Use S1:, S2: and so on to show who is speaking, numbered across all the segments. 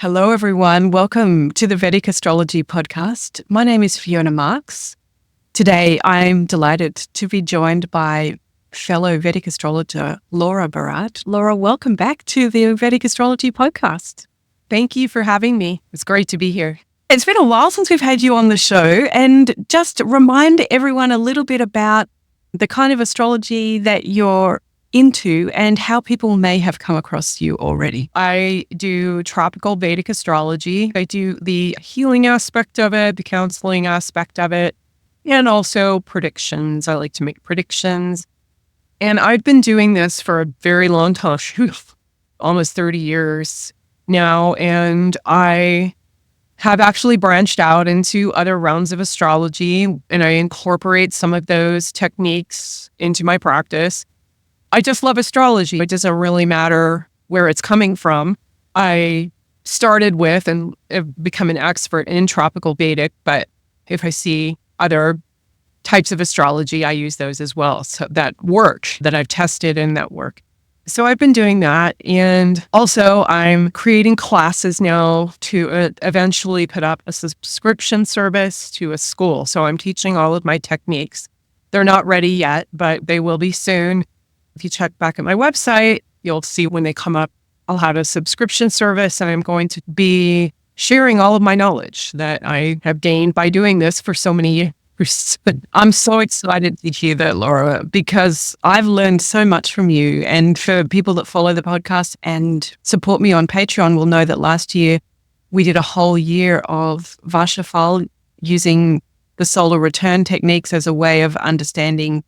S1: Hello, everyone. Welcome to the Vedic Astrology Podcast. My name is Fiona Marks. Today, I'm delighted to be joined by fellow Vedic astrologer Laura Barat. Laura, welcome back to the Vedic Astrology Podcast.
S2: Thank you for having me. It's great to be here.
S1: It's been a while since we've had you on the show, and just remind everyone a little bit about the kind of astrology that you're into and how people may have come across you already.
S2: I do tropical Vedic astrology. I do the healing aspect of it, the counseling aspect of it, and also predictions. I like to make predictions. And I've been doing this for a very long time, almost 30 years now. And I have actually branched out into other realms of astrology, and I incorporate some of those techniques into my practice. I just love astrology. It doesn't really matter where it's coming from. I started with and have become an expert in tropical Vedic, but if I see other types of astrology, I use those as well. So that work that I've tested and that work. So I've been doing that. And also I'm creating classes now to eventually put up a subscription service to a school. So I'm teaching all of my techniques. They're not ready yet, but they will be soon. If you check back at my website, you'll see when they come up, I'll have a subscription service, and I'm going to be sharing all of my knowledge that I have gained by doing this for so many years. But I'm so excited to hear that, Laura, because I've learned so much from you. And for people that follow the podcast and support me on Patreon will know that last year we did a whole year of Vashafal using the solar return techniques as a way of understanding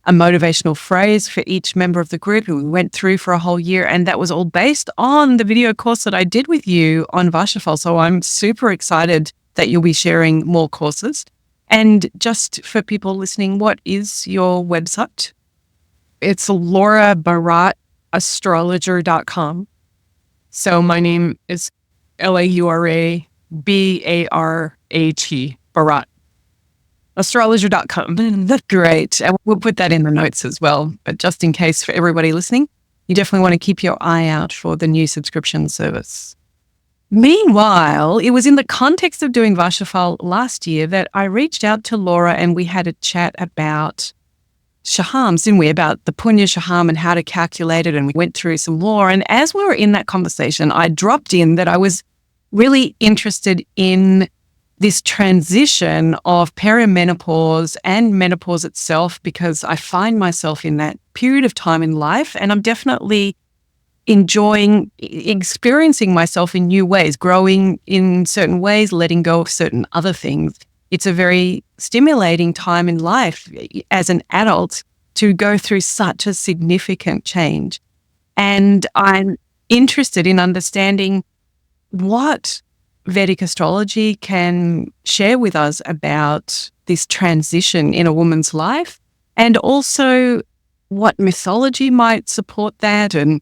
S2: a motivational phrase for each member of the group. And we went through for a whole year, and that was all based on the video course that I did with you on Vashafal. So I'm super excited that you'll be sharing more courses. And just for people listening, what is your website? It's Laura Barat Astrologer.com. So my name is Laura Barat. Barat. Astrologer.com.
S1: That's great. And we'll put that in the notes as well. But just in case for everybody listening, you definitely want to keep your eye out for the new subscription service. Meanwhile, it was in the context of doing Vashafal last year that I reached out to Laura and we had a chat about Shahams, didn't we? About the Punya Shaham and how to calculate it. And we went through some more. And as we were in that conversation, I dropped in that I was really interested in this transition of perimenopause and menopause itself, because I find myself in that period of time in life, and I'm definitely enjoying experiencing myself in new ways, growing in certain ways, letting go of certain other things. It's a very stimulating time in life as an adult to go through such a significant change. And I'm interested in understanding what Vedic astrology can share with us about this transition in a woman's life, and also what mythology might support that, and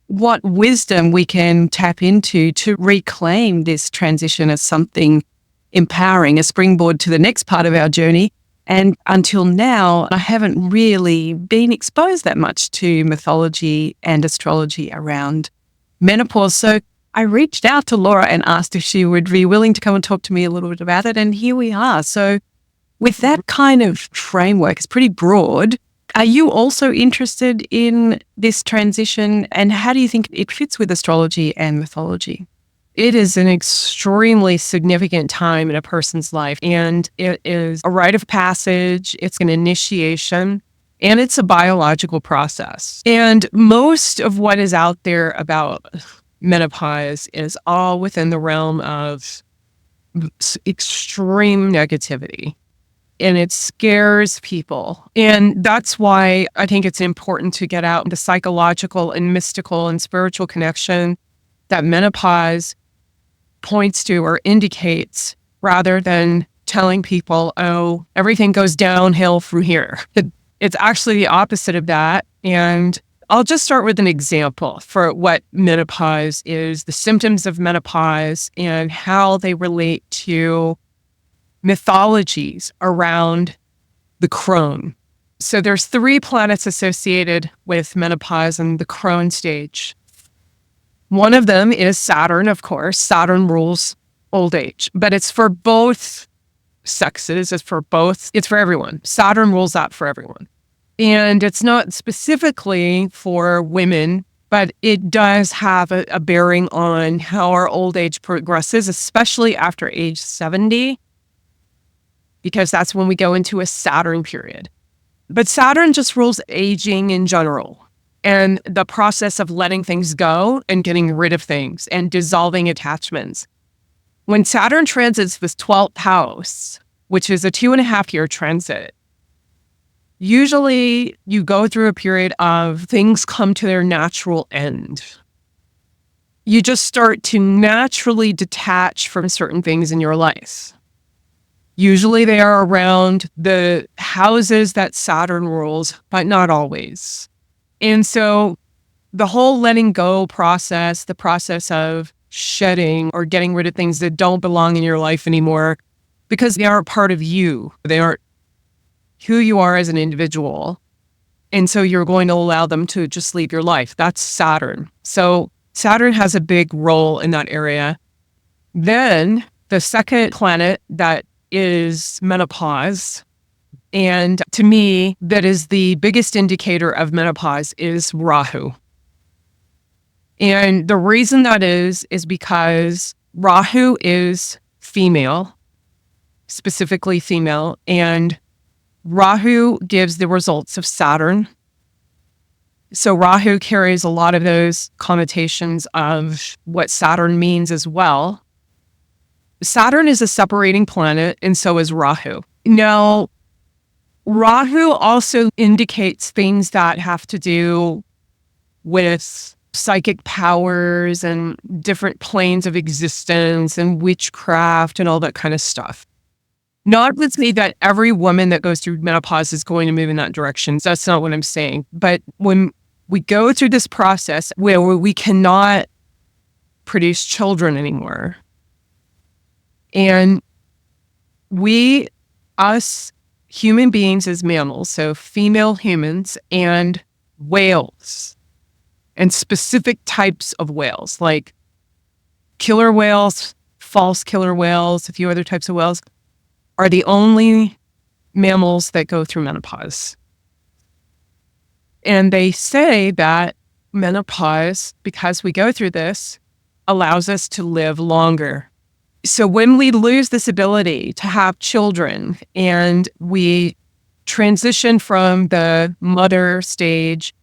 S1: what wisdom we can tap into to reclaim this transition as something empowering, a springboard to the next part of our journey. And until now, I haven't really been exposed that much to mythology and astrology around menopause. So I reached out to Laura and asked if she would be willing to come and talk to me a little bit about it. And here we are. So with that kind of framework, it's pretty broad. Are you also interested in this transition, and how do you think it fits with astrology and mythology?
S2: It is an extremely significant time in a person's life, and it is a rite of passage. It's an initiation, and it's a biological process. And most of what is out there about menopause is all within the realm of extreme negativity. And it scares people. And that's why I think it's important to get out the psychological and mystical and spiritual connection that menopause points to or indicates, rather than telling people, oh, everything goes downhill from here. It's actually the opposite of that. And I'll just start with an example for what menopause is, the symptoms of menopause, and how they relate to mythologies around the Crone. So there's 3 planets associated with menopause and the Crone stage. One of them is Saturn, of course. Saturn rules old age, but it's for both sexes. It's for everyone. Saturn rules that for everyone. And it's not specifically for women, but it does have a bearing on how our old age progresses, especially after age 70, because that's when we go into a Saturn period. But Saturn just rules aging in general and the process of letting things go and getting rid of things and dissolving attachments. When Saturn transits this 12th house, which is a 2.5-year transit, usually you go through a period of things come to their natural end. You just start to naturally detach from certain things in your life. Usually they are around the houses that Saturn rules, but not always. And so the whole letting go process, the process of shedding or getting rid of things that don't belong in your life anymore, because they aren't part of you. They aren't who you are as an individual. And so you're going to allow them to just leave your life. That's Saturn. So Saturn has a big role in that area. Then the second planet that is menopause, and to me, that is the biggest indicator of menopause, is Rahu. And the reason that is because Rahu is female, specifically female, and Rahu gives the results of Saturn. So Rahu carries a lot of those connotations of what Saturn means as well. Saturn is a separating planet, and so is Rahu. Now, Rahu also indicates things that have to do with psychic powers and different planes of existence and witchcraft and all that kind of stuff. Not to say that every woman that goes through menopause is going to move in that direction. That's not what I'm saying. But when we go through this process where we cannot produce children anymore, and us human beings as mammals, so female humans and whales, and specific types of whales, like killer whales, false killer whales, a few other types of whales, are the only mammals that go through menopause. And they say that menopause, because we go through this, allows us to live longer. So when we lose this ability to have children and we transition from the mother stage,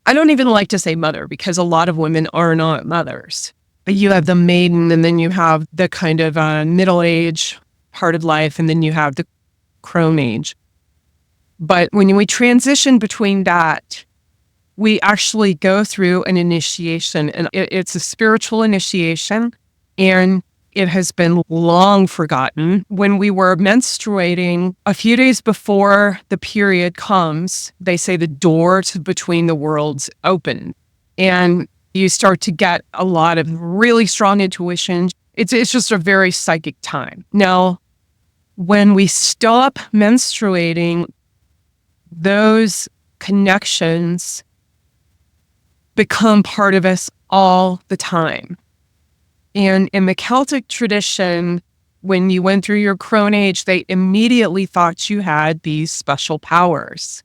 S2: I don't even like to say mother because a lot of women are not mothers. But you have the maiden, and then you have the kind of middle age part of life, and then you have the crone age. But when we transition between that, we actually go through an initiation, and it's a spiritual initiation, and it has been long forgotten. When we were menstruating, a few days before the period comes, they say the door to between the worlds open, and you start to get a lot of really strong intuition. It's just a very psychic time. Now, when we stop menstruating, those connections become part of us all the time. And in the Celtic tradition, when you went through your crone age, they immediately thought you had these special powers.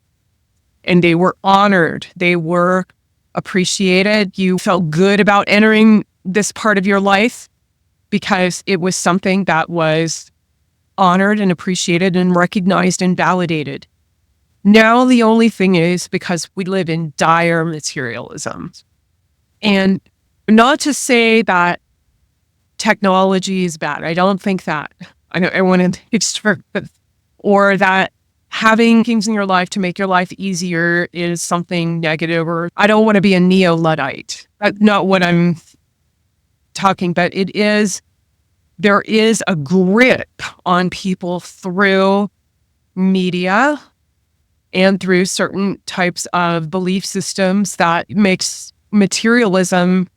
S2: And they were honored. They were appreciated. You felt good about entering this part of your life because it was something that was honored and appreciated and recognized and validated. Now, the only thing is, because we live in dire materialism, and not to say that technology is bad. I don't think that. I want to extract, or that having things in your life to make your life easier is something negative, or I don't want to be a neo-Luddite. That's not what I'm talking, but there is a grip on people through media and through certain types of belief systems that makes materialism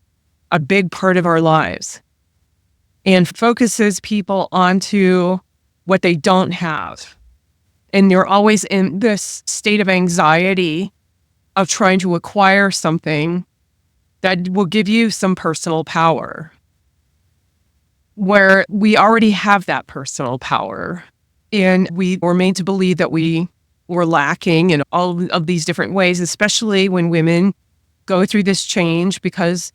S2: a big part of our lives and focuses people onto what they don't have. And you're always in this state of anxiety of trying to acquire something that will give you some personal power, where we already have that personal power. And we were made to believe that we were lacking in all of these different ways, especially when women go through this change, because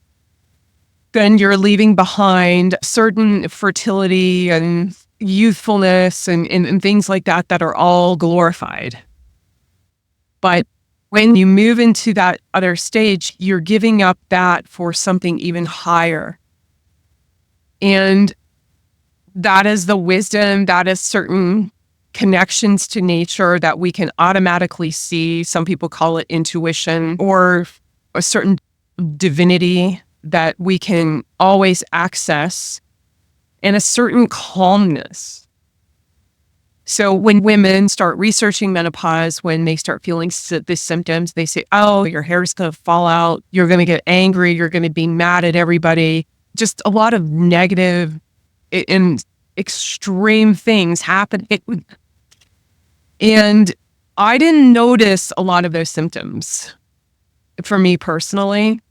S2: then you're leaving behind certain fertility and youthfulness and things like that that are all glorified. But when you move into that other stage, you're giving up that for something even higher. And that is the wisdom, that is certain connections to nature that we can automatically see. Some people call it intuition, or a certain divinity that we can always access, and a certain calmness. So when women start researching menopause, when they start feeling the symptoms, they say, oh, your hair's going to fall out. You're going to get angry. You're going to be mad at everybody. Just a lot of negative and extreme things happen. And I didn't notice a lot of those symptoms for me personally.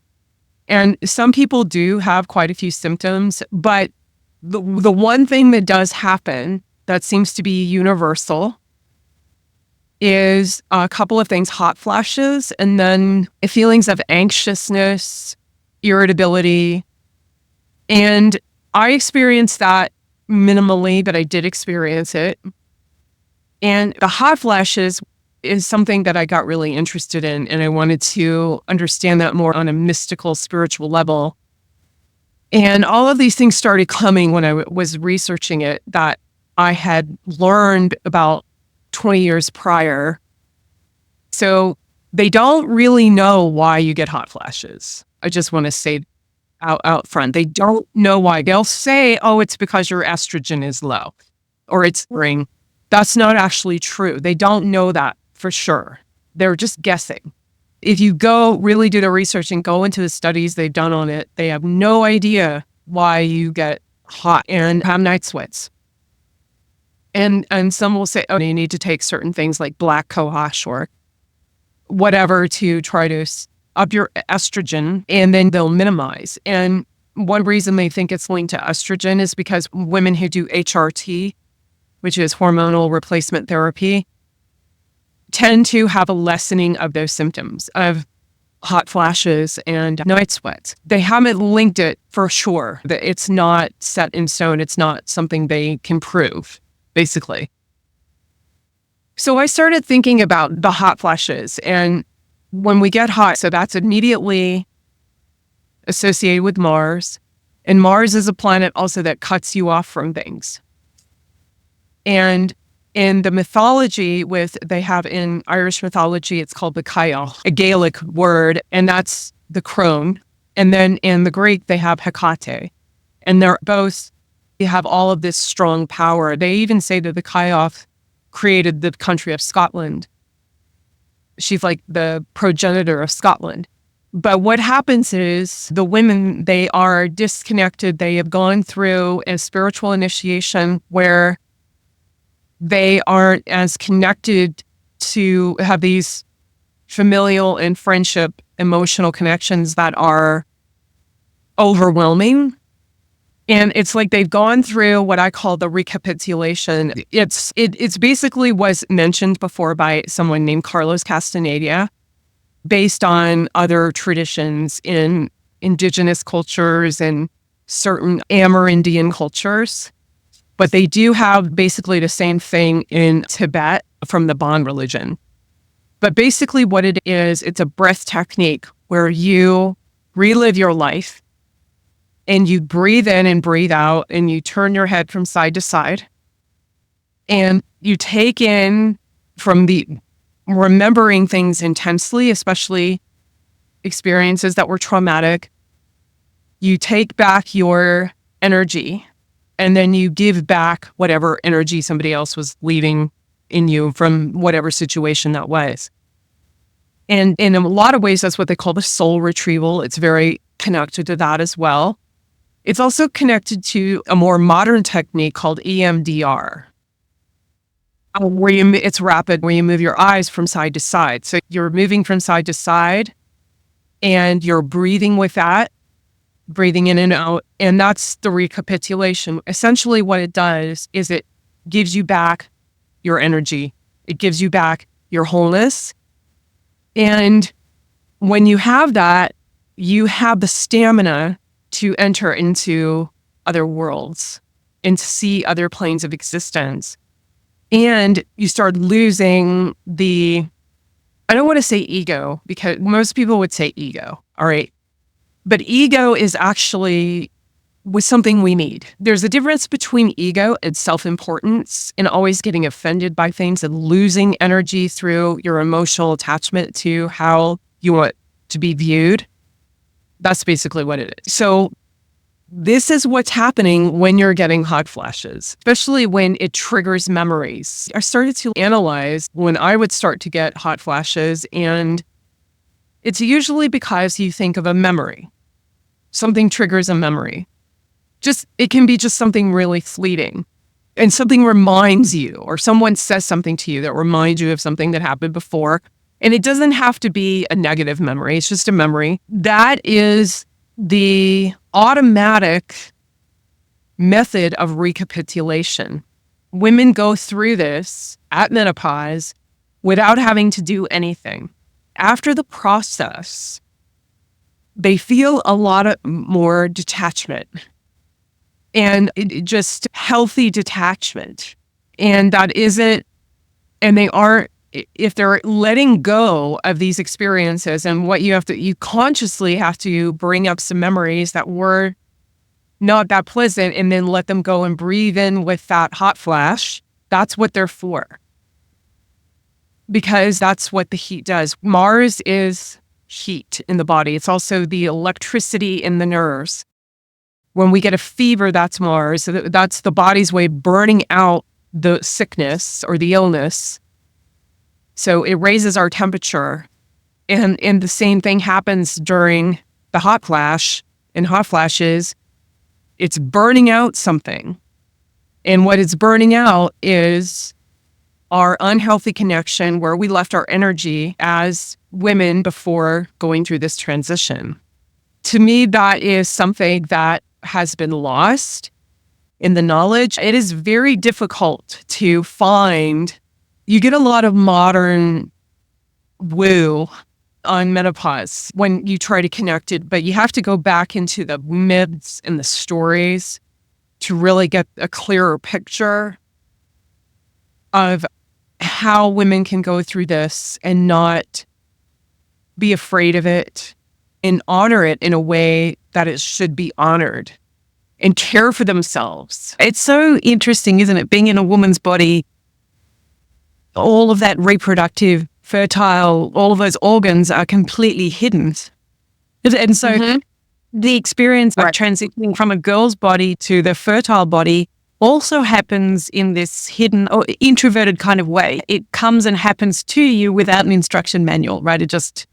S2: And some people do have quite a few symptoms, but the one thing that does happen that seems to be universal is a couple of things: hot flashes, and then feelings of anxiousness, irritability. And I experienced that minimally, but I did experience it. And the hot flashes is something that I got really interested in, and I wanted to understand that more on a mystical, spiritual level. And all of these things started coming when I was researching it that I had learned about 20 years prior. So they don't really know why you get hot flashes. I just want to say out front, they don't know why. They'll say, oh, it's because your estrogen is low or it's spring. That's not actually true. They don't know that for sure. They're just guessing. If you go really do the research and go into the studies they've done on it, they have no idea why you get hot and have night sweats. And some will say, oh, you need to take certain things like black cohosh or whatever to try to up your estrogen, and then they'll minimize. And one reason they think it's linked to estrogen is because women who do HRT, which is hormonal replacement therapy, tend to have a lessening of those symptoms of hot flashes and night sweats. They haven't linked it for sure. That it's not set in stone. It's not something they can prove, basically. So I started thinking about the hot flashes. And when we get hot, so that's immediately associated with Mars. And Mars is a planet also that cuts you off from things. And in the mythology they have in Irish mythology, it's called the Cailleach, a Gaelic word, and that's the Crone. And then in the Greek, they have Hecate. And they have all of this strong power. They even say that the Cailleach created the country of Scotland. She's like the progenitor of Scotland. But what happens is the women, they are disconnected. They have gone through a spiritual initiation where they aren't as connected to have these familial and friendship emotional connections that are overwhelming. And it's like they've gone through what I call the recapitulation. It's basically was mentioned before by someone named Carlos Castaneda, based on other traditions in indigenous cultures and certain Amerindian cultures. But they do have basically the same thing in Tibet from the Bon religion. But basically what it is, it's a breath technique where you relive your life and you breathe in and breathe out and you turn your head from side to side. And you take in from the remembering things intensely, especially experiences that were traumatic. You take back your energy. And then you give back whatever energy somebody else was leaving in you from whatever situation that was. And in a lot of ways, that's what they call the soul retrieval. It's very connected to that as well. It's also connected to a more modern technique called EMDR, it's rapid, where you move your eyes from side to side. So you're moving from side to side, and you're breathing with that, breathing in and out. And that's the recapitulation. Essentially what it does is it gives you back your energy. It gives you back your wholeness. And when you have that, you have the stamina to enter into other worlds and to see other planes of existence. And you start losing I don't want to say ego, because most people would say ego, all right? But ego is actually something we need. There's a difference between ego and self-importance and always getting offended by things and losing energy through your emotional attachment to how you want to be viewed. That's basically what it is. So this is what's happening when you're getting hot flashes, especially when it triggers memories. I started to analyze when I would start to get hot flashes, and it's usually because you think of a memory. Something triggers a memory. It can be just something really fleeting, and something reminds you, or someone says something to you that reminds you of something that happened before. And it doesn't have to be a negative memory. It's just a memory. That is the automatic method of recapitulation. Women go through this at menopause without having to do anything. After the process, they feel a lot more detachment, and just healthy detachment. And that isn't, and they aren't, if they're letting go of these experiences, and what you consciously have to bring up some memories that were not that pleasant, and then let them go and breathe in with that hot flash. That's what they're for. Because that's what the heat does. Mars is heat in the body. It's also the electricity in the nerves. When we get a fever, that's Mars. That's the body's way of burning out the sickness or the illness. So it raises our temperature. And the same thing happens during the hot flash. In hot flashes, it's burning out something. And what it's burning out is our unhealthy connection, where we left our energy as women before going through this transition. To me, that is something that has been lost in the knowledge. It is very difficult to find. You get a lot of modern woo on menopause when you try to connect it, but you have to go back into the myths and the stories to really get a clearer picture of how women can go through this and not be afraid of it, and honor it in a way that it should be honored, and care for themselves.
S1: It's so interesting, isn't it? Being in a woman's body, all of that reproductive, fertile, all of those organs are completely hidden. And so the experience of transitioning from a girl's body to the fertile body also happens in this hidden or introverted kind of way. It comes and happens to you without an instruction manual, right? It just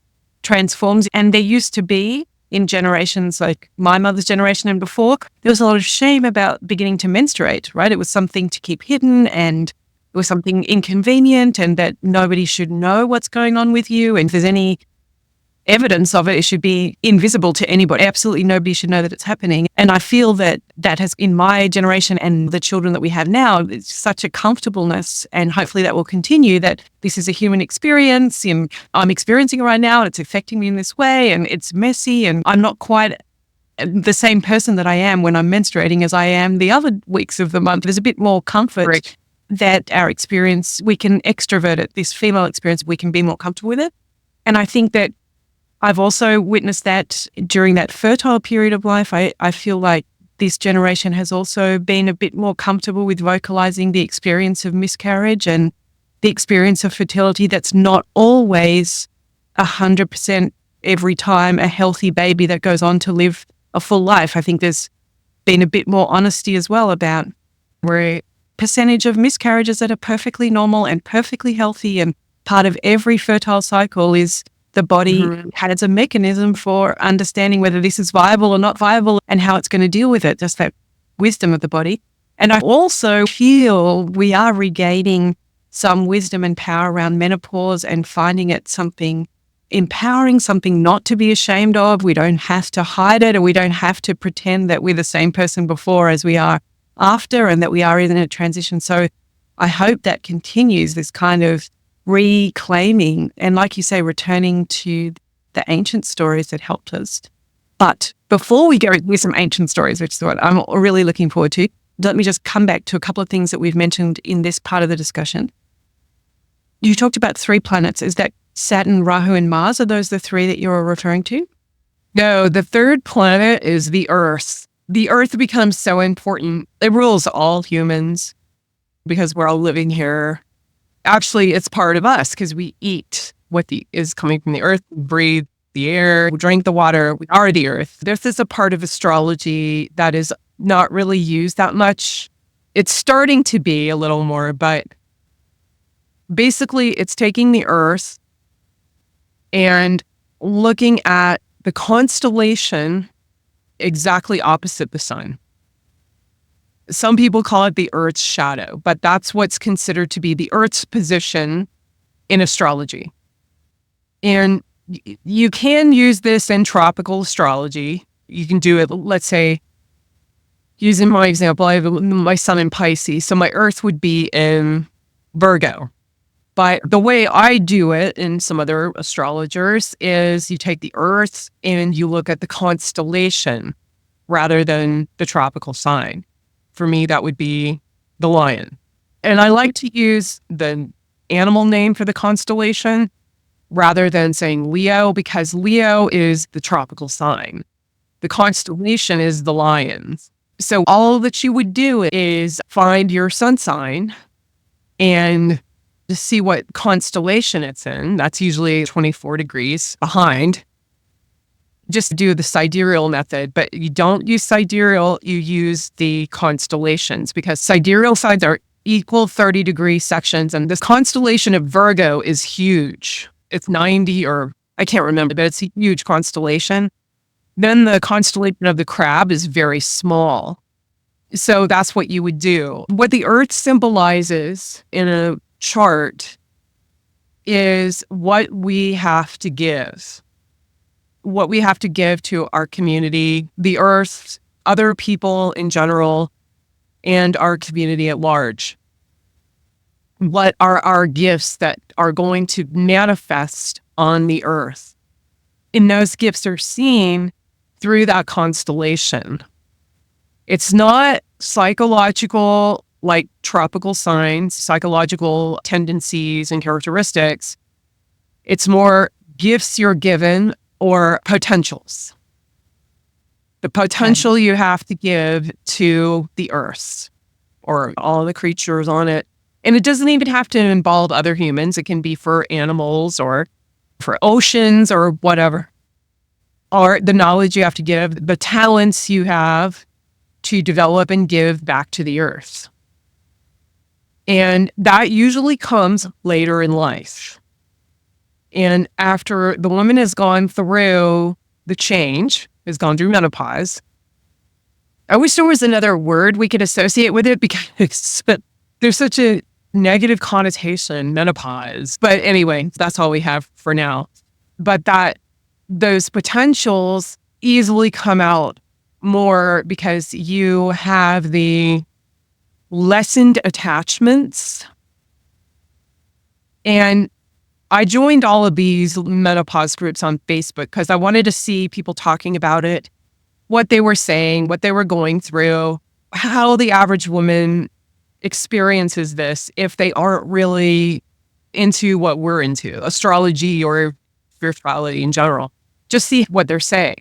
S1: transforms. And there used to be, in generations like my mother's generation and before, there was a lot of shame about beginning to menstruate, right? It was something to keep hidden, and it was something inconvenient, and that nobody should know what's going on with you. And if there's any evidence of it, it should be invisible to anybody. Absolutely nobody should know that it's happening. And I feel that that has, in my generation and the children that we have now, it's such a comfortableness, and hopefully that will continue, that this is a human experience, and I'm experiencing it right now, and it's affecting me in this way, and it's messy, and I'm not quite the same person that I am when I'm menstruating as I am the other weeks of the month. There's a bit more comfort that our experience, we can extrovert it, this female experience, we can be more comfortable with it. And I think that I've also witnessed that during that fertile period of life. I feel like this generation has also been a bit more comfortable with vocalizing the experience of miscarriage and the experience of fertility. That's not always 100% every time a healthy baby that goes on to live a full life. I think there's been a bit more honesty as well about where percentage of miscarriages that are perfectly normal and perfectly healthy, and part of every fertile cycle is the body has a mechanism for understanding whether this is viable or not viable, and how it's going to deal with it, just that wisdom of the body. And I also feel we are regaining some wisdom and power around menopause, and finding it something empowering, something not to be ashamed of. We don't have to hide it, and we don't have to pretend that we're the same person before as we are after, and that we are in a transition. So I hope that continues, this kind of reclaiming and, like you say, returning to the ancient stories that helped us. But before we go with some ancient stories, which is what I'm really looking forward to, let me just come back to a couple of things that we've mentioned in this part of the discussion. You talked about 3 planets. Is that Saturn, Rahu, and Mars? Are those the 3 that you're referring to?
S2: No, the 3rd planet is the Earth. The Earth becomes so important. It rules all humans because we're all living here. Actually, it's part of us because we eat what is coming from the Earth, we breathe the air, we drink the water, we are the Earth. This is a part of astrology that is not really used that much. It's starting to be a little more, but basically it's taking the Earth and looking at the constellation exactly opposite the sun. Some people call it the Earth's shadow, but that's what's considered to be the Earth's position in astrology. And you can use this in tropical astrology. You can do it, let's say, using my example, I have my sun in Pisces, so my Earth would be in Virgo. But the way I do it in some other astrologers is you take the Earth and you look at the constellation rather than the tropical sign. For me, that would be the lion. And I like to use the animal name for the constellation rather than saying Leo, because Leo is the tropical sign. The constellation is the lions. So all that you would do is find your sun sign and to see what constellation it's in. That's usually 24 degrees behind. Just do the sidereal method, but you don't use sidereal, you use the constellations, because sidereal signs are equal 30-degree sections, and this constellation of Virgo is huge. It's 90, or I can't remember, but it's a huge constellation. Then the constellation of the crab is very small. So that's what you would do. What the Earth symbolizes in a chart is what we have to give. What we have to give to our community, the Earth, other people in general, and our community at large. What are our gifts that are going to manifest on the Earth? And those gifts are seen through that constellation. It's not psychological, like tropical signs, psychological tendencies and characteristics. It's more gifts you're given or potentials. The potential you have to give to the Earth or all the creatures on it. And it doesn't even have to involve other humans. It can be for animals or for oceans or whatever. Or the knowledge you have to give, the talents you have to develop and give back to the Earth. And that usually comes later in life. And after the woman has gone through the change, has gone through menopause. I wish there was another word we could associate with it, because there's such a negative connotation, menopause. But anyway, that's all we have for now. But that those potentials easily come out more because you have the lessened attachments. And I joined all of these menopause groups on Facebook because I wanted to see people talking about it, what they were saying, what they were going through, how the average woman experiences this if they aren't really into what we're into, astrology or spirituality in general. Just see what they're saying.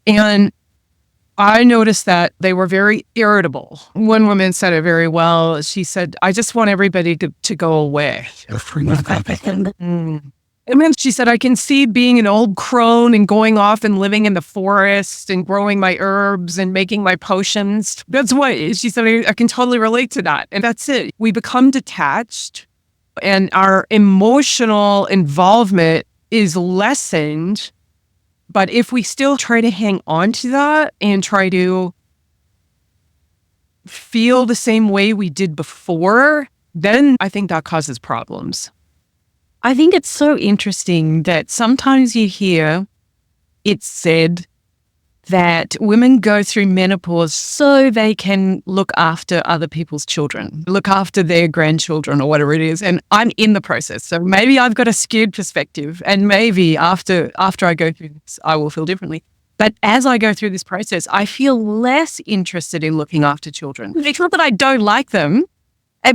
S2: And I noticed that they were very irritable. One woman said it very well. She said, I just want everybody to go away. And then she said, I can see being an old crone and going off and living in the forest and growing my herbs and making my potions. That's what she said. I can totally relate to that. And that's it. We become detached and our emotional involvement is lessened. But if we still try to hang on to that and try to feel the same way we did before, then I think that causes problems.
S1: I think it's so interesting that sometimes you hear it said that women go through menopause so they can look after other people's children, look after their grandchildren or whatever it is. And I'm in the process. So maybe I've got a skewed perspective, and maybe after I go through this, I will feel differently. But as I go through this process, I feel less interested in looking after children. It's not that I don't like them,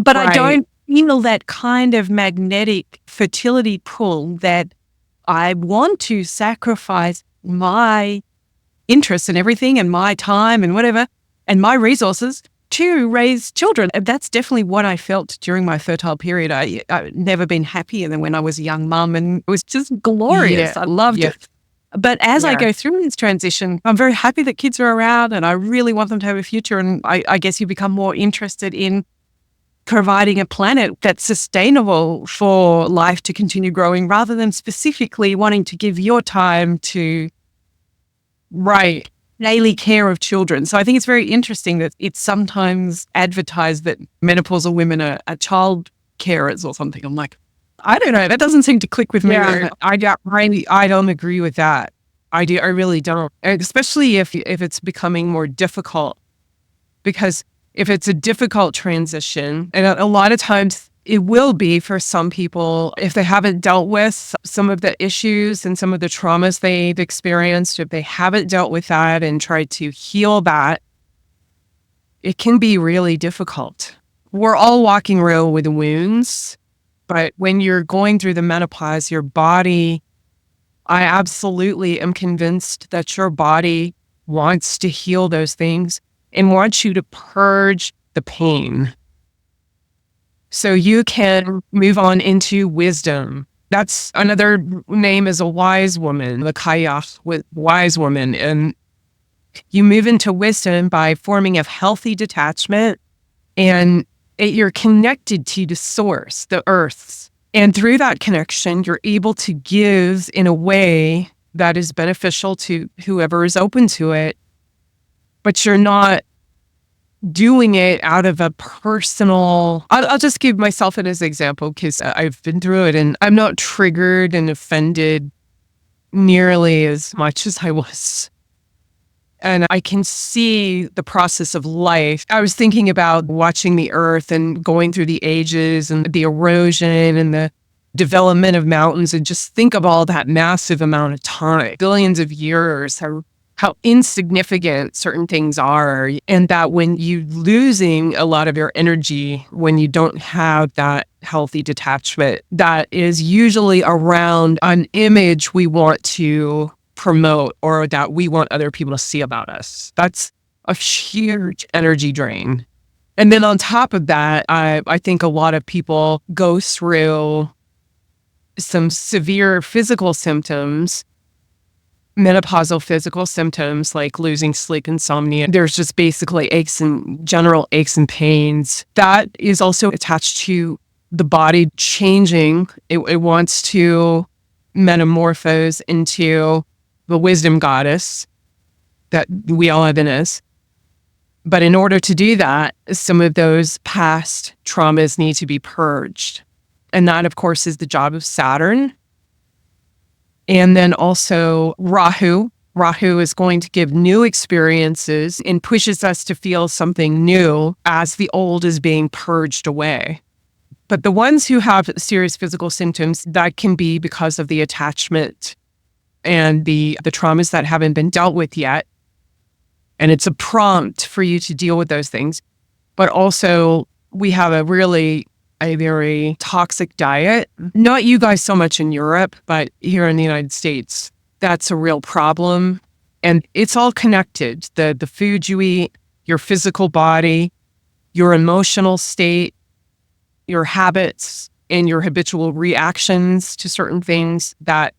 S1: but I don't feel that kind of magnetic fertility pull that I want to sacrifice my interests and everything and my time and whatever and my resources to raise children. And that's definitely what I felt during my fertile period. I've never been happier than when I was a young mum, and it was just glorious.
S2: Yeah.
S1: I loved it. But as I go through this transition, I'm very happy that kids are around and I really want them to have a future. And I guess you become more interested in providing a planet that's sustainable for life to continue growing, rather than specifically wanting to give your time to daily care of children. So I think it's very interesting that it's sometimes advertised that menopausal women are child carers or something. I'm like, I don't know. That doesn't seem to click with me.
S2: Yeah, I don't agree with that. I really don't. Especially if it's becoming more difficult, because if it's a difficult transition, and a lot of times it will be for some people, if they haven't dealt with some of the issues and some of the traumas they've experienced, if they haven't dealt with that and tried to heal that, it can be really difficult. We're all walking around with wounds, but when you're going through the menopause, your body, I absolutely am convinced that your body wants to heal those things and wants you to purge the pain so you can move on into wisdom. That's another name is a wise woman, the Kayach, with wise woman. And you move into wisdom by forming a healthy detachment, and you're connected to the source, the earth. And through that connection, you're able to give in a way that is beneficial to whoever is open to it, but you're not doing it out of a personal. I'll just give myself as an example because I've been through it, and I'm not triggered and offended nearly as much as I was. And I can see the process of life. I was thinking about watching the earth and going through the ages and the erosion and the development of mountains, and just think of all that massive amount of time, billions of years, how insignificant certain things are. And that when you losing a lot of your energy, when you don't have that healthy detachment, that is usually around an image we want to promote or that we want other people to see about us. That's a huge energy drain. And then on top of that, I think a lot of people go through some severe physical symptoms, menopausal physical symptoms like losing sleep, insomnia. There's just basically general aches and pains. That is also attached to the body changing. It wants to metamorphose into the wisdom goddess that we all have in us. But in order to do that, some of those past traumas need to be purged. And that, of course, is the job of Saturn. And then also Rahu. Rahu is going to give new experiences and pushes us to feel something new as the old is being purged away. But the ones who have serious physical symptoms, that can be because of the attachment and the traumas that haven't been dealt with yet. And it's a prompt for you to deal with those things. But also, we have a very toxic diet. Not you guys so much in Europe, but here in the United States, that's a real problem. And it's all connected. The food you eat, your physical body, your emotional state, your habits, and your habitual reactions to certain things that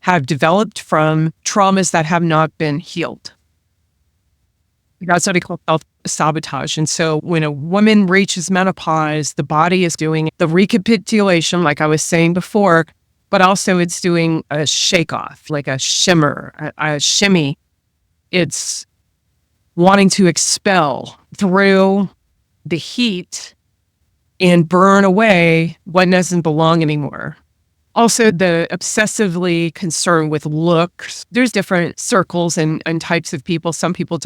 S2: have developed from traumas that have not been healed. That's what I call self-sabotage. And so when a woman reaches menopause, the body is doing the recapitulation, like I was saying before, but also it's doing a shake-off, like a shimmer, a shimmy. It's wanting to expel through the heat and burn away what doesn't belong anymore. Also, the obsessively concerned with looks. There's different circles and types of people. Some people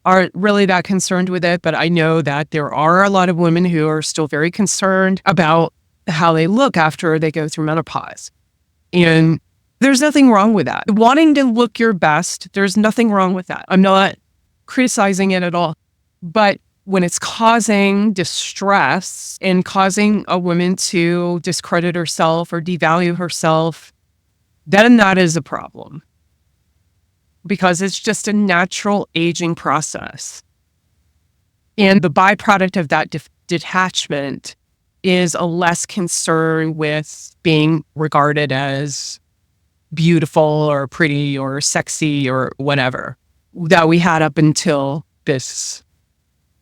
S2: aren't really that concerned with it, but I know that there are a lot of women who are still very concerned about how they look after they go through menopause. And there's nothing wrong with that. Wanting to look your best, there's nothing wrong with that. I'm not criticizing it at all. But when it's causing distress and causing a woman to discredit herself or devalue herself, then that is a problem. Because it's just a natural aging process. And the byproduct of that detachment is a less concern with being regarded as beautiful or pretty or sexy or whatever that we had up until this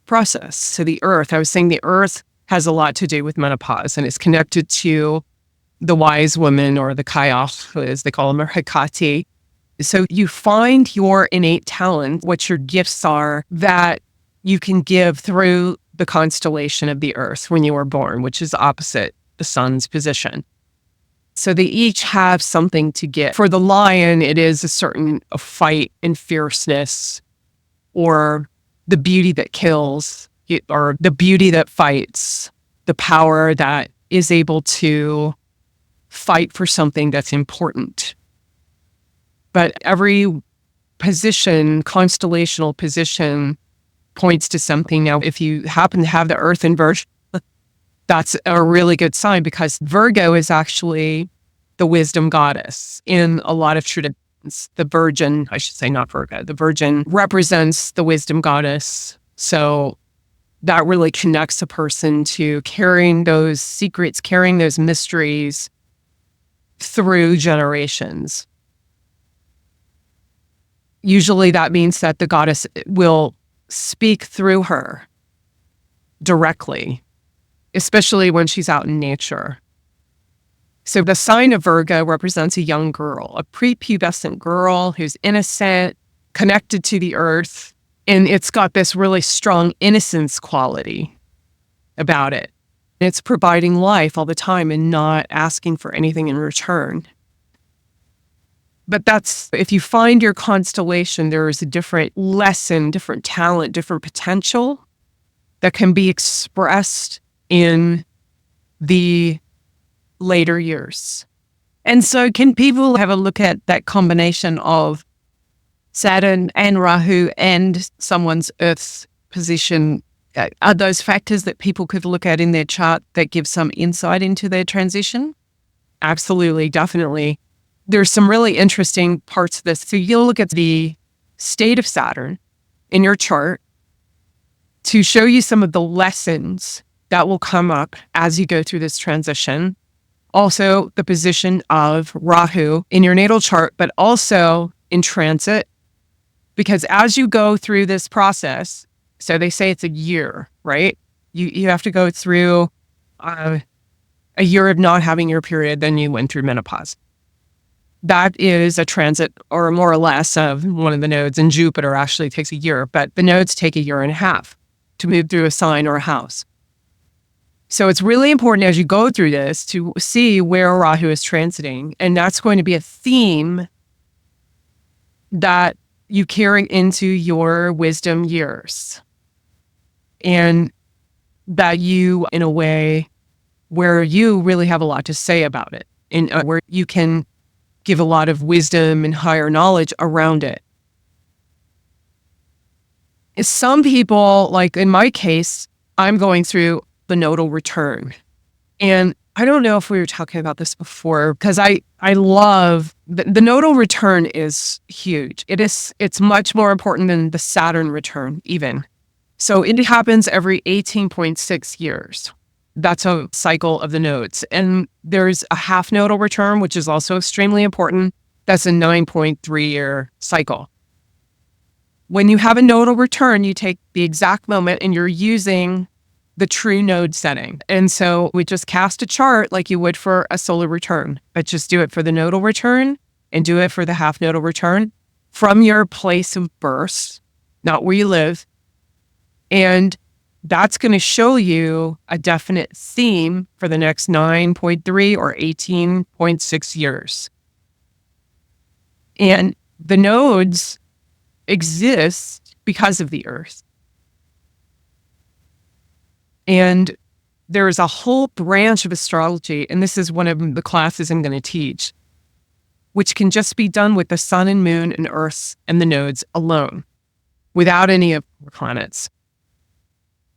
S2: process. So the earth, I was saying the earth has a lot to do with menopause, and it's connected to the wise woman, or the kayach, as they call them, or Hecate. So you find your innate talent, what your gifts are, that you can give through the constellation of the earth when you were born, which is opposite the sun's position. So they each have something to give. For the lion, it is a fight and fierceness, or the beauty that kills, or the beauty that fights, the power that is able to fight for something that's important. But every position, constellational position, points to something. Now, if you happen to have the earth inversion, that's a really good sign, because Virgo is actually the wisdom goddess in a lot of traditions. The Virgin, I should say, not Virgo, the Virgin represents the wisdom goddess. So that really connects a person to carrying those secrets, carrying those mysteries through generations. Usually that means that the goddess will speak through her directly, especially when she's out in nature. So the sign of Virgo represents a young girl, a prepubescent girl who's innocent, connected to the earth, and it's got this really strong innocence quality about it. It's providing life all the time and not asking for anything in return. But that's, if you find your constellation, there is a different lesson, different talent, different potential that can be expressed in the later years.
S1: And so can people have a look at that combination of Saturn and Rahu and someone's Earth's position? Are those factors that people could look at in their chart that give some insight into their transition?
S2: Absolutely, definitely. There's some really interesting parts of this. So you'll look at the state of Saturn in your chart to show you some of the lessons that will come up as you go through this transition. Also, the position of Rahu in your natal chart, but also in transit. Because as you go through this process, so they say it's a year, right? You have to go through a year of not having your period, then you went through menopause. That is a transit, or more or less, of one of the nodes. And Jupiter actually takes a year, but the nodes take a year and a half to move through a sign or a house. So it's really important as you go through this to see where Rahu is transiting. And that's going to be a theme that you carry into your wisdom years. And that you, in a way, where you really have a lot to say about it, and where you can give a lot of wisdom and higher knowledge around it. Some people, like in my case, I'm going through the nodal return. And I don't know if we were talking about this before, because I love the nodal return is huge. It's much more important than the Saturn return even. So it happens every 18.6 years. That's a cycle of the nodes. And there's a half nodal return, which is also extremely important. That's a 9.3 year cycle. When you have a nodal return, you take the exact moment and you're using the true node setting. And so we just cast a chart like you would for a solar return, but just do it for the nodal return and do it for the half nodal return from your place of birth, not where you live. And that's going to show you a definite theme for the next 9.3 or 18.6 years. And the nodes exist because of the Earth. And there is a whole branch of astrology, and this is one of the classes I'm going to teach, which can just be done with the sun and moon and Earth and the nodes alone, without any of the planets.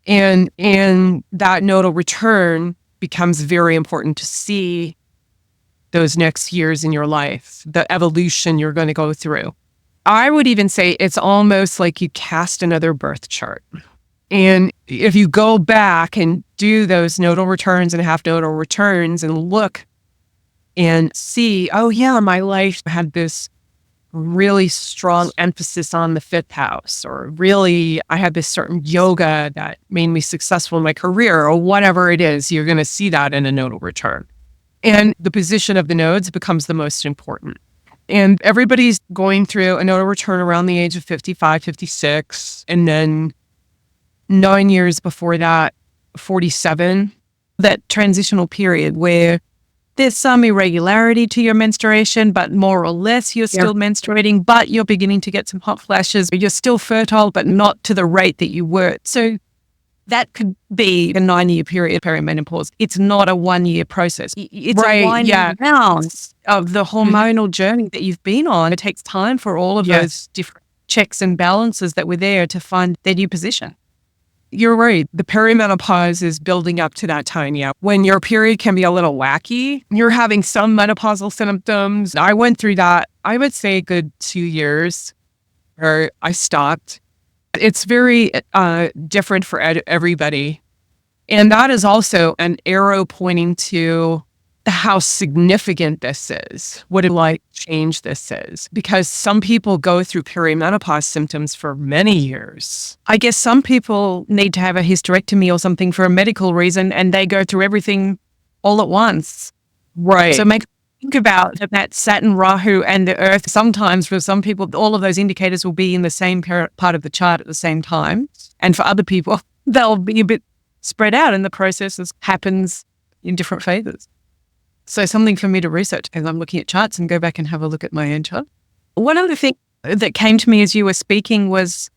S2: And that nodal return becomes very important to see those next years in your life, the evolution you're going to go through. I would even say it's almost like you cast another birth chart. And if you go back and do those nodal returns and half nodal returns and look and see, oh yeah, my life had this really strong emphasis on the fifth house, or really I had this certain yoga that made me successful in my career, or whatever it is, you're going to see that in a nodal return. And the position of the nodes becomes the most important. And everybody's going through a nodal return around the age of 55, 56, and then 9 years before that, 47.
S1: That transitional period where there's some irregularity to your menstruation, but more or less you're still menstruating, but you're beginning to get some hot flashes. You're still fertile, but not to the rate that you were. So that could be a 9-year period, perimenopause. It's not a 1-year process. It's a winding down of the hormonal journey that you've been on. It takes time for all of those different checks and balances that were there to find their new position.
S2: You're right. The perimenopause is building up to that time, when your period can be a little wacky. You're having some menopausal symptoms. I went through that, I would say a good 2 years where I stopped. It's very different for everybody. And that is also an arrow pointing to how significant this is, what a like change this is. Because some people go through perimenopause symptoms for many years.
S1: I guess some people need to have a hysterectomy or something for a medical reason, and they go through everything all at once.
S2: Right.
S1: So think about that Saturn, Rahu, and the Earth. Sometimes for some people, all of those indicators will be in the same part of the chart at the same time. And for other people, they'll be a bit spread out, and the process happens in different phases. So something for me to research as I'm looking at charts and go back and have a look at my own chart. One other thing that came to me as you were speaking was,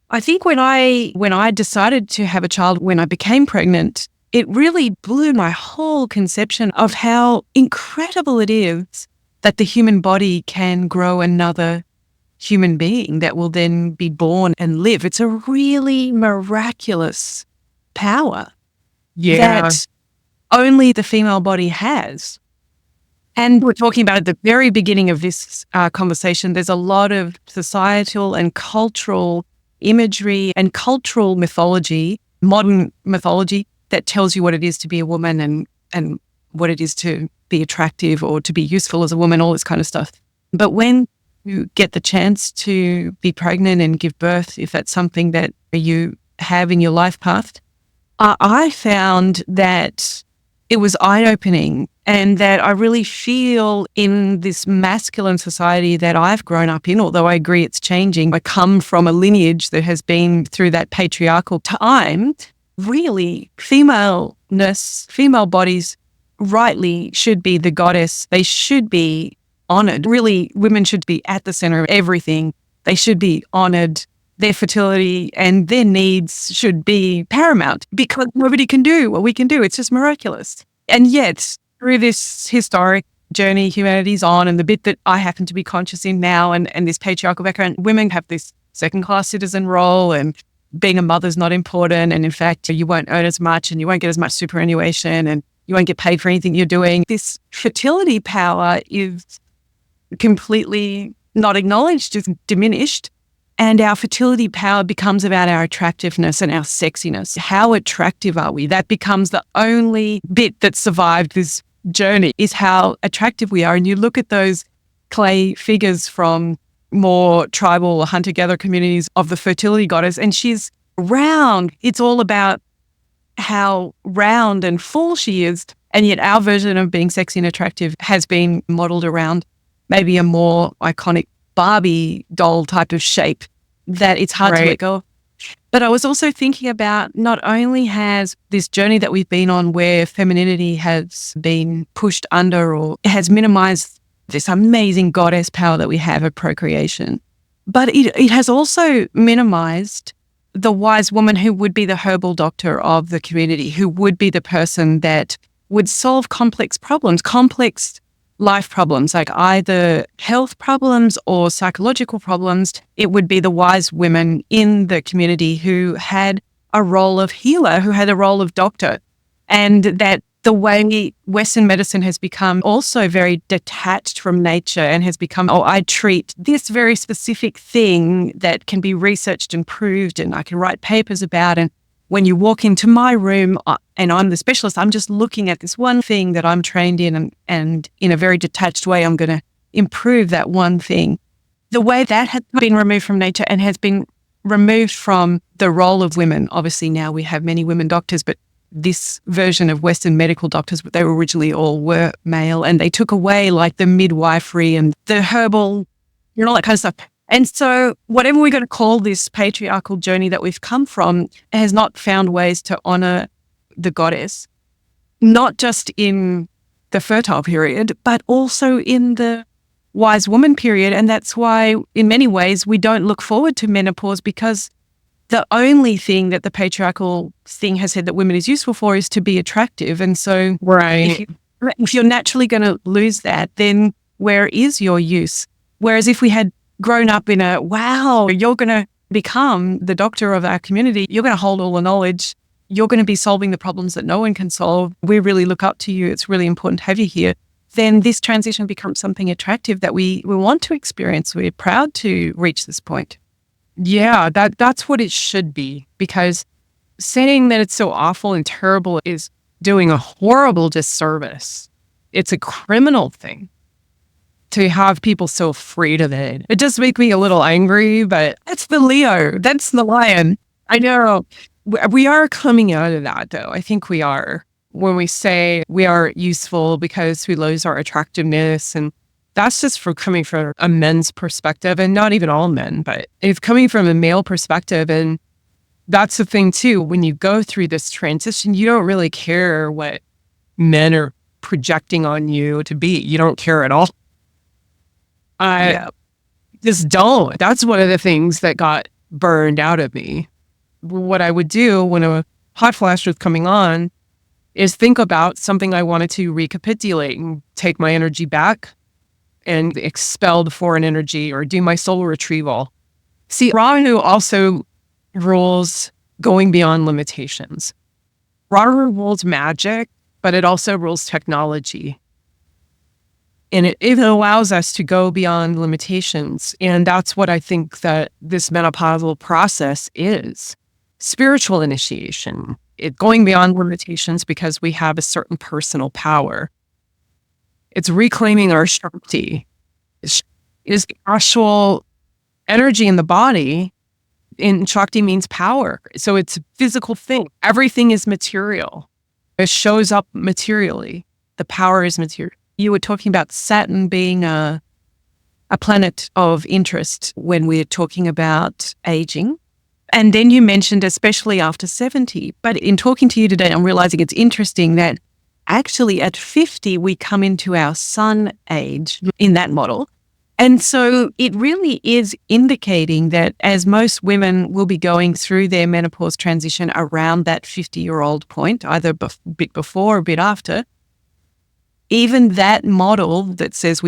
S1: I think when I decided to have a child, when I became pregnant, it really blew my whole conception of how incredible it is that the human body can grow another human being that will then be born and live. It's a really miraculous power that only the female body has. And we're talking about at the very beginning of this conversation, there's a lot of societal and cultural imagery and cultural mythology, modern mythology, that tells you what it is to be a woman and what it is to be attractive or to be useful as a woman, all this kind of stuff. But when you get the chance to be pregnant and give birth, if that's something that you have in your life path, I found that it was eye-opening, and that I really feel in this masculine society that I've grown up in, although I agree it's changing. I come from a lineage that has been through that patriarchal time. Really, femaleness, female bodies rightly should be the goddess. They should be honored. Really, women should be at the center of everything. They should be honored. Their fertility and their needs should be paramount, because nobody can do what we can do. It's just miraculous. And yet, through this historic journey humanity's on, and the bit that I happen to be conscious in now, and this patriarchal background, women have this second-class citizen role, and being a mother's not important. And in fact, you won't earn as much, and you won't get as much superannuation, and you won't get paid for anything you're doing. This fertility power is completely not acknowledged, is diminished. And our fertility power becomes about our attractiveness and our sexiness. How attractive are we? That becomes the only bit that survived this journey, is how attractive we are. And you look at those clay figures from more tribal hunter-gatherer communities of the fertility goddess, and she's round. It's all about how round and full she is. And yet our version of being sexy and attractive has been modeled around maybe a more iconic Barbie doll type of shape that it's hard to let go. But I was also thinking about not only has this journey that we've been on where femininity has been pushed under or has minimized this amazing goddess power that we have of procreation, but it has also minimized the wise woman who would be the herbal doctor of the community, who would be the person that would solve complex problems, complex life problems, like either health problems or psychological problems. It would be the wise women in the community who had a role of healer, who had a role of doctor. And that the way Western medicine has become also very detached from nature and has become, I treat this very specific thing that can be researched and proved and I can write papers about. And when you walk into my room and I'm the specialist, I'm just looking at this one thing that I'm trained in and in a very detached way, I'm going to improve that one thing. The way that has been removed from nature and has been removed from the role of women. Obviously now we have many women doctors, but this version of Western medical doctors, they originally all were male, and they took away like the midwifery and the herbal, all that kind of stuff. And so whatever we're going to call this patriarchal journey that we've come from has not found ways to honor the goddess, not just in the fertile period, but also in the wise woman period. And that's why in many ways we don't look forward to menopause, because the only thing that the patriarchal thing has said that women is useful for is to be attractive. And so if you're naturally going to lose that, then where is your use? Whereas if we had grown up in you're going to become the doctor of our community, you're going to hold all the knowledge, you're going to be solving the problems that no one can solve, we really look up to you, it's really important to have you here, then this transition becomes something attractive that we want to experience. We're proud to reach this point.
S2: Yeah, that's what it should be, because saying that it's so awful and terrible is doing a horrible disservice. It's a criminal thing to have people so afraid of it. It does make me a little angry, but
S1: that's the Leo. That's the lion.
S2: I know. We are coming out of that, though. I think we are. When we say we are useful because we lose our attractiveness, and that's just coming from a men's perspective, and not even all men, but it's coming from a male perspective. And that's the thing too, when you go through this transition, you don't really care what men are projecting on you to be. You don't care at all. I just don't. That's one of the things that got burned out of me. What I would do when a hot flash was coming on is think about something I wanted to recapitulate and take my energy back and expel the foreign energy or do my soul retrieval. See, Rahu also rules going beyond limitations. Rahu rules magic, but it also rules technology. And it allows us to go beyond limitations. And that's what I think that this menopausal process is. Spiritual initiation. It's going beyond limitations because we have a certain personal power. It's reclaiming our Shakti. It is the actual energy in the body. And Shakti means power. So it's a physical thing. Everything is material. It shows up materially. The power is material. You were talking about Saturn being a planet of interest when we're talking about aging. And then you mentioned especially after 70. But in talking to you today, I'm realizing it's interesting that actually at 50, we come into our sun age in that model. And so it really is indicating that as most women will be going through their menopause transition around that 50-year-old point, either a bit before or a bit after, even that model that says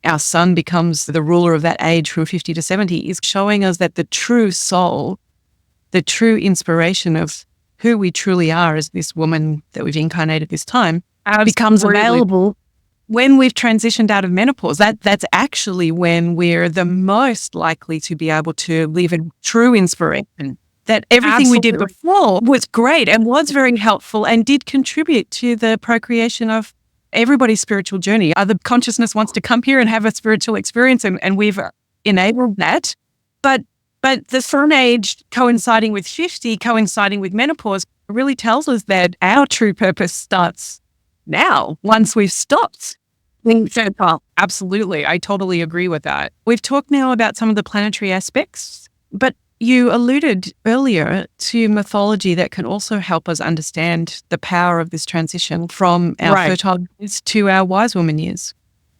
S2: our sun becomes the ruler of that age from 50 to 70 is showing us that the true soul, the true inspiration of who we truly are as this woman that we've incarnated this time becomes available when we've transitioned out of menopause. That's actually when we're the most likely to be able to live in true inspiration. That everything we did before was great and was very helpful and did contribute to the procreation of everybody's spiritual journey. Other consciousness wants to come here and have a spiritual experience, and we've enabled that. But the sun age coinciding with 50, coinciding with menopause, really tells us that our true purpose starts now, once we've stopped being fertile. Absolutely. I totally agree with that.
S1: We've talked now about some of the planetary aspects, but You alluded earlier to mythology that can also help us understand the power of this transition from our fertile years to our wise woman years.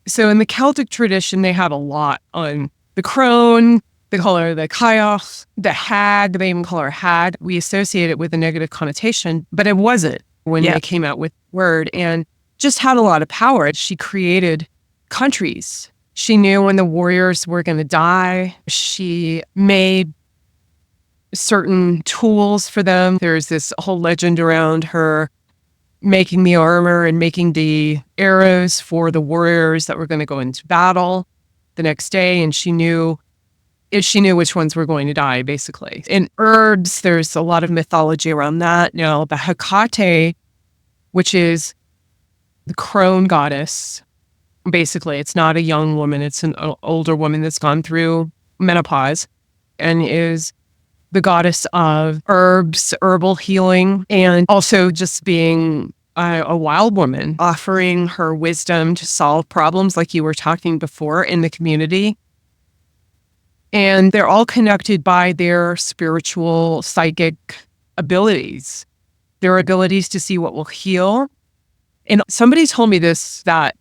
S2: So in the Celtic tradition, they have a lot on the crone. They call her the chaos, the hag. They even call her hag. We associate it with a negative connotation, but it wasn't when they came out with the word, and just had a lot of power. She created countries. She knew when the warriors were going to die. She made certain tools for them. There's this whole legend around her making the armor and making the arrows for the warriors that were going to go into battle the next day. And she knew which ones were going to die, basically. In herbs, there's a lot of mythology around that. Now, the Hecate, which is the crone goddess, basically, it's not a young woman. It's an older woman that's gone through menopause and is the goddess of herbs, herbal healing, and also just being a wild woman, offering her wisdom to solve problems like you were talking before in the community. And they're all connected by their spiritual, psychic abilities, their abilities to see what will heal. And somebody told me this, that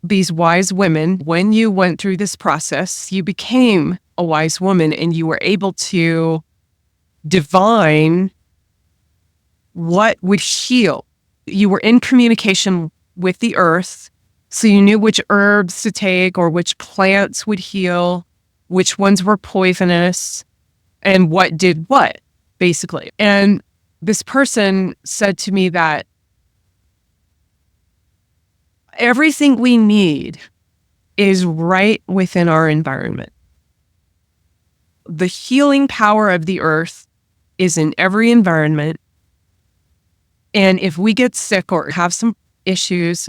S2: these wise women, when you went through this process, you became a wise woman and you were able to divine what would heal. You were in communication with the earth, so you knew which herbs to take or which plants would heal, which ones were poisonous, and what did what, basically. And this person said to me that everything we need is right within our environment. The healing power of the earth is in every environment. And if we get sick or have some issues,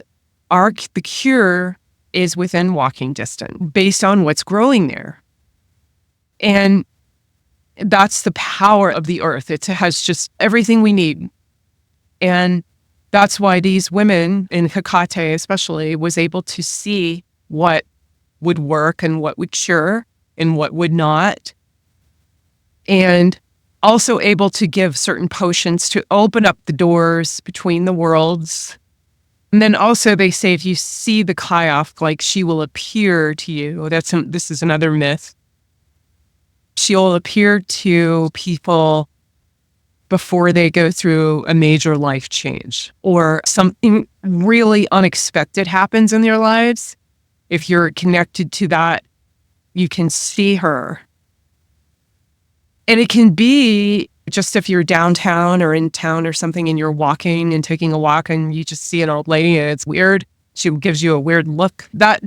S2: the cure is within walking distance based on what's growing there. And that's the power of the earth. It has just everything we need. And that's why these women in Hecate especially was able to see what would work and what would cure and what would not. And also able to give certain potions to open up the doors between the worlds. And then also they say if you see the Kayak, like she will appear to you. This is another myth. She will appear to people before they go through a major life change or something really unexpected happens in their lives. If you're connected to that, you can see her. And it can be just if you're downtown or in town or something and you're walking and taking a walk and you just see an old lady and it's weird. She gives you a weird look. That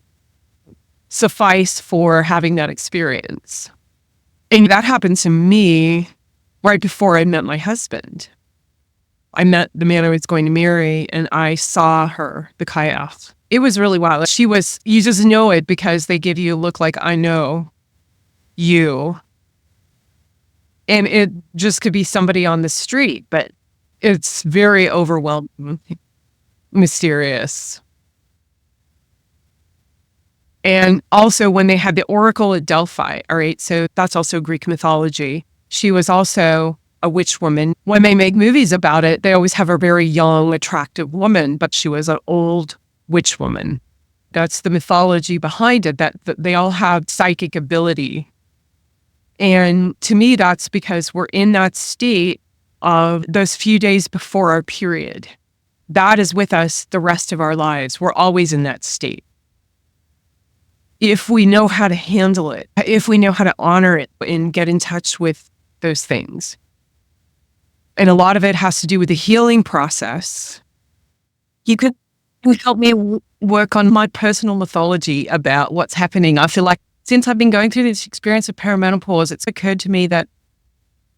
S2: suffice for having that experience. And that happened to me right before I met my husband. I met the man I was going to marry and I saw her, the Kayak. It was really wild. You just know it because they give you a look like, I know you. And it just could be somebody on the street, but it's very overwhelming, mysterious. And also when they had the Oracle at Delphi, all right, so that's also Greek mythology. She was also a witch woman. When they make movies about it, they always have a very young, attractive woman, but she was an old witch woman. That's the mythology behind it, that they all have psychic ability. And to me, that's because we're in that state of those few days before our period. That is with us the rest of our lives. We're always in that state. If we know how to handle it, if we know how to honor it and get in touch with those things. And a lot of it has to do with the healing process. You could help me work on my personal mythology about what's happening. I feel like since I've been going through this experience of perimenopause, it's occurred to me that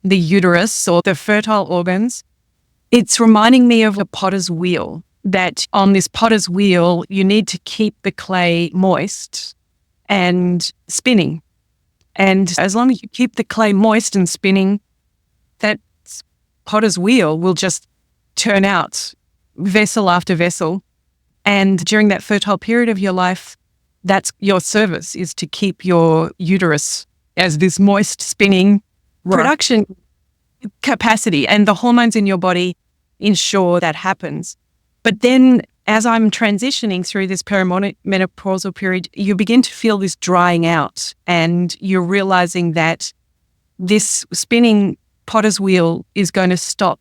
S2: the uterus or the fertile organs, it's reminding me of a potter's wheel, that on this potter's wheel, you need to keep the clay moist and spinning. And as long as you keep the clay moist and spinning, that potter's wheel will just turn out vessel after vessel. And during that fertile period of your life, that's your service, is to keep your uterus as this moist spinning
S1: production capacity, and the hormones in your body ensure that happens. But then as I'm transitioning through this perimenopausal period, you begin to feel this drying out, and you're realizing that this spinning potter's wheel is going to stop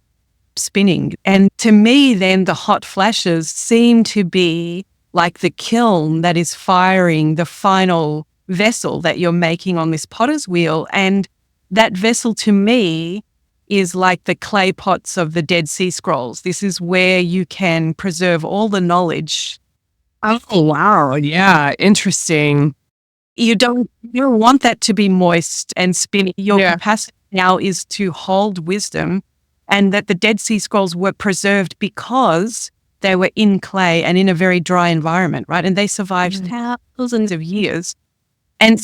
S1: spinning. And to me, then the hot flashes seem to be like the kiln that is firing the final vessel that you're making on this potter's wheel. And that vessel to me is like the clay pots of the Dead Sea Scrolls. This is where you can preserve all the knowledge.
S2: Oh, wow. Yeah. Interesting.
S1: You don't want that to be moist and spinning. Your capacity now is to hold wisdom, and that the Dead Sea Scrolls were preserved because they were in clay and in a very dry environment, right? And they survived thousands of years. And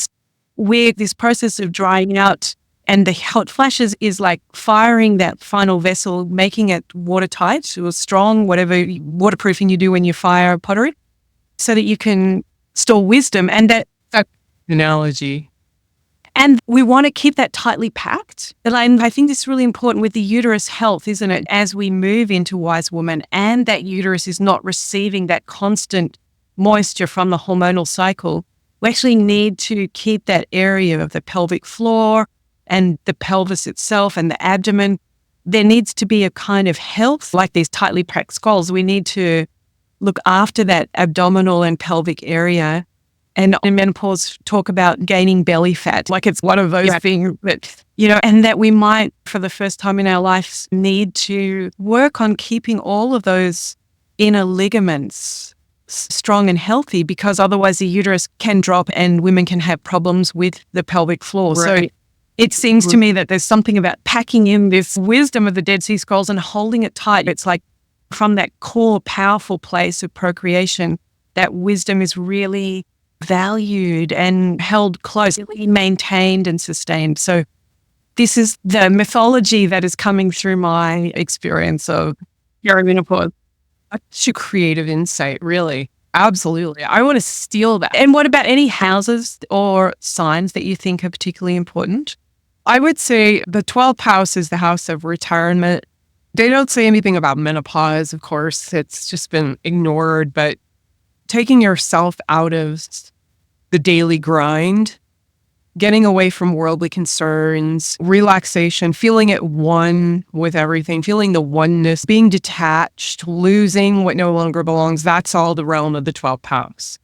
S1: with this process of drying out, and the hot flashes is like firing that final vessel, making it watertight or strong, whatever waterproofing you do when you fire pottery, so that you can store wisdom. And that
S2: analogy.
S1: And we want to keep that tightly packed. And I think this is really important with the uterus health, isn't it? As we move into wise woman, and that uterus is not receiving that constant moisture from the hormonal cycle, we actually need to keep that area of the pelvic floor and the pelvis itself and the abdomen. There needs to be a kind of health, like these tightly packed skulls. We need to look after that abdominal and pelvic area. And in menopause, talk about gaining belly fat, like it's one of those things that, and that we might, for the first time in our lives, need to work on keeping all of those inner ligaments strong and healthy, because otherwise the uterus can drop and women can have problems with the pelvic floor.
S2: Right.
S1: So it seems to me that there's something about packing in this wisdom of the Dead Sea Scrolls and holding it tight. It's like from that core, powerful place of procreation, that wisdom is really valued and held closely, maintained and sustained. So this is the mythology that is coming through my experience of perimenopause.
S2: Such a creative insight, really. Absolutely. I want to steal that.
S1: And what about any houses or signs that you think are particularly important?
S2: I would say the 12th house is the house of retirement. They don't say anything about menopause, of course. It's just been ignored, but taking yourself out of the daily grind, getting away from worldly concerns, relaxation, feeling at one with everything, feeling the oneness, being detached, losing what no longer belongs. That's all the realm of the 12th house.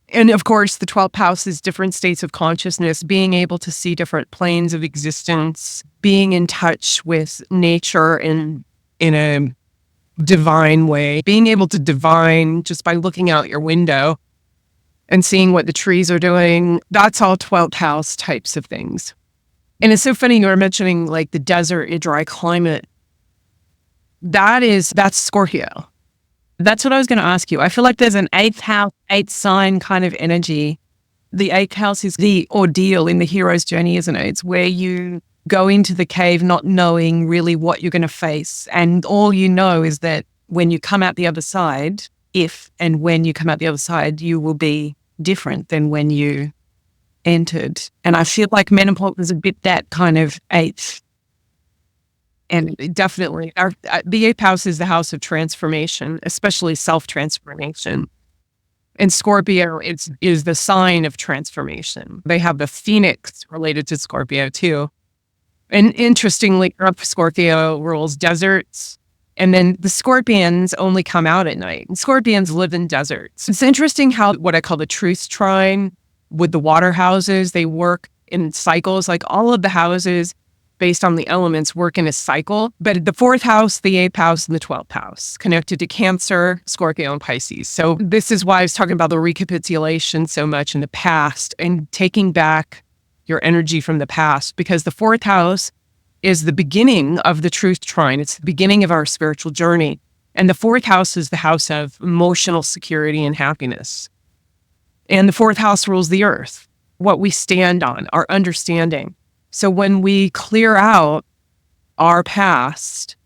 S2: And of course, the 12th house is different states of consciousness, being able to see different planes of existence, being in touch with nature in a divine way, being able to divine just by looking out your window and seeing what the trees are doing. That's all 12th house types of things. And it's so funny you were mentioning like the desert, a dry climate. That's Scorpio.
S1: That's what I was going to ask you. I feel like there's an 8th house, 8th sign kind of energy. The 8th house is the ordeal in the hero's journey, isn't it? It's where you go into the cave not knowing really what you're going to face. And all you know is that when you come out the other side, when you come out the other side, you will be different than when you entered. And I feel like menopause is a bit that kind of 8th.
S2: And definitely, the 8th house is the house of transformation, especially self-transformation. And Scorpio is the sign of transformation. They have the phoenix related to Scorpio too. And interestingly, Scorpio rules deserts. And then the scorpions only come out at night. And scorpions live in deserts. It's interesting how what I call the truth trine with the water houses, they work in cycles. Like all of the houses based on the elements work in a cycle. But the 4th house, the 8th house, and the 12th house connected to Cancer, Scorpio, and Pisces. So this is why I was talking about the recapitulation so much in the past and taking back your energy from the past, because the 4th house is the beginning of the truth trine. It's the beginning of our spiritual journey. And the 4th house is the house of emotional security and happiness. And the 4th house rules the earth, what we stand on, our understanding. So when we clear out our past,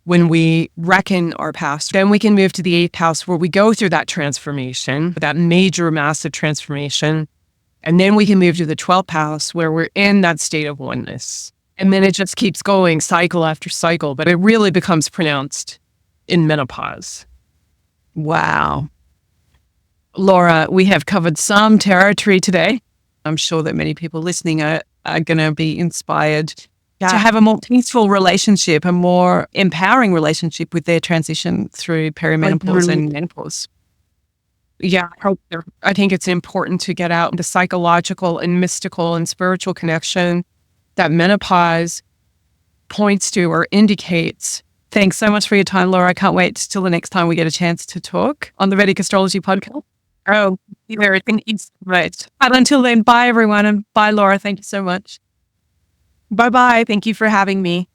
S2: when we reckon our past, then we can move to the 8th house where we go through that transformation, that major, massive transformation. And then we can move to the 12th house where we're in that state of oneness. And then it just keeps going cycle after cycle, but it really becomes pronounced in menopause.
S1: Wow. Laura, we have covered some territory today. I'm sure that many people listening are going to be inspired to have a more peaceful relationship, a more empowering relationship with their transition through perimenopause and menopause.
S2: Yeah, I think it's important to get out the psychological and mystical and spiritual connection that menopause points to or indicates.
S1: Thanks so much for your time, Laura. I can't wait till the next time we get a chance to talk on the Vedic Astrology Podcast.
S2: Oh, thank you so much.
S1: And until then, bye everyone, and bye Laura. Thank you so much.
S2: Bye-bye. Thank you for having me.